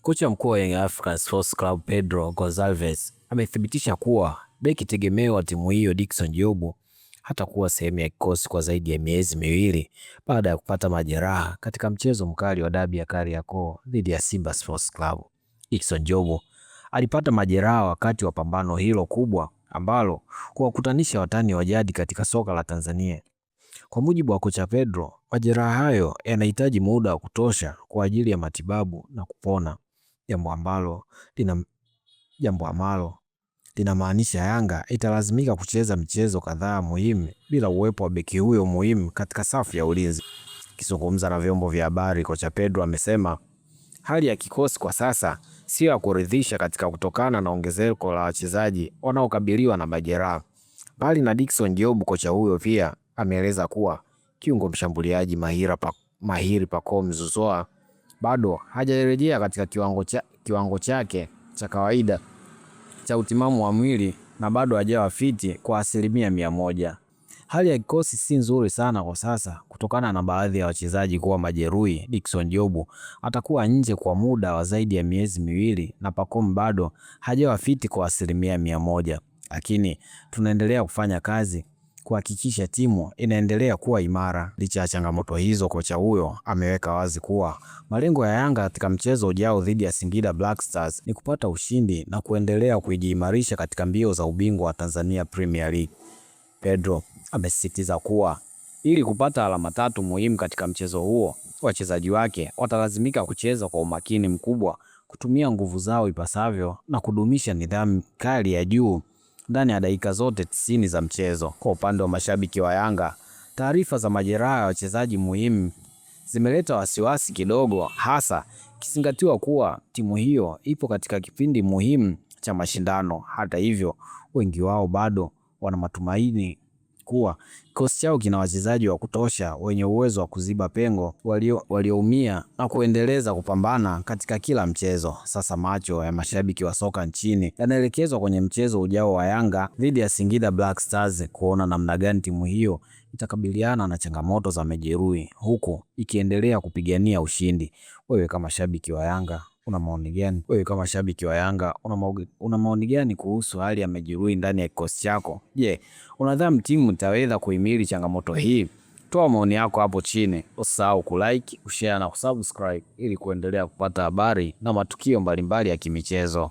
Kocha mkuu wa Young Africans Sports Club Pedro Gonçalves amethibitisha kuwa beki tegemeo wa timu hiyo Dickson Job hatakuwa sehemu ya kikosi kwa zaidi ya miezi miwili baada ya kupata majeraha katika mchezo mkali wa dabi ya Kariakoo dhidi ya Simba Sports Club. Dickson Job alipata majeraha wakati wa pambano hilo kubwa ambalo kuwakutanisha watani wa jadi katika soka la Tanzania. Kwa mujibu wa kocha Pedro, majeraha hayo yanahitaji muda wa kutosha kwa ajili ya matibabu na kupona, jambo ambalo linamaanisha Yanga italazimika kucheza michezo kadhaa muhimu bila uwepo wa beki huyo muhimu katika safu ya ulinzi. Akizungumza na vyombo vya habari, kocha Pedro amesema hali ya kikosi kwa sasa sio ya kuridhisha katika kutokana na ongezeko la wachezaji wanaokabiliwa na majeraha. Bali na Dickson Job, kocha huyo pia ameeleza kuwa kiungo mshambuliaji mahiri Pacome Zouzoua bado hajarejea katika kiwango chake cha kawaida cha utimamu wa mwili na bado hajawa fiti kwa 100%. Hali ya kikosi si nzuri sana kwa sasa kutokana na baadhi ya wachezaji kuwa majeruhi. Dickson Job atakuwa nje kwa muda wa zaidi ya miezi miwili na Pacome bado hajawa fiti kwa 100%. Lakini tunaendelea kufanya kazi kuhakikisha timu inaendelea kuwa imara. Licha ya changamoto hizo, kocha huyo ameweka wazi kuwa malengo ya Yanga katika mchezo ujao dhidi ya Singida Black Stars ni kupata ushindi na kuendelea kujiimarisha katika mbio za ubingwa wa Tanzania Premier League. Pedro amesisitiza kuwa ili kupata alama 3 muhimu katika mchezo huo, wachezaji wake watalazimika kucheza kwa umakini mkubwa, kutumia nguvu zao ipasavyo na kudumisha nidhamu kali ya juu ndani ya dakika zote 90 za mchezo. Kwa upande wa mashabiki wa Yanga, taarifa za majeraha ya wachezaji muhimu zimeleta wasiwasi kidogo, hasa ikizingatiwa kuwa timu hiyo ipo katika kipindi muhimu cha mashindano. Hata hivyo, wengi wao bado wana matumaini kuwa kikosi chao kina wachezaji wa kutosha wenye uwezo wa kuziba pengo walioumia na kuendeleza kupambana katika kila mchezo. Sasa macho ya mashabiki wa soka nchini yanaelekezwa kwenye mchezo ujao wa Yanga dhidi ya Singida Black Stars kuona namna gani timu hiyo itakabiliana na changamoto za majeruhi huku ikiendelea kupigania ushindi. Wewe kama shabiki wa Yanga una maoni gani kuhusu hali ya majeruhi ndani ya kikosi chako? Je, unadhani timu itaweza kuhimili changamoto hii? Toa maoni yako hapo chini. Usisahau kulike, kushare na kusubscribe ili kuendelea kupata habari na matukio mbalimbali ya kimichezo.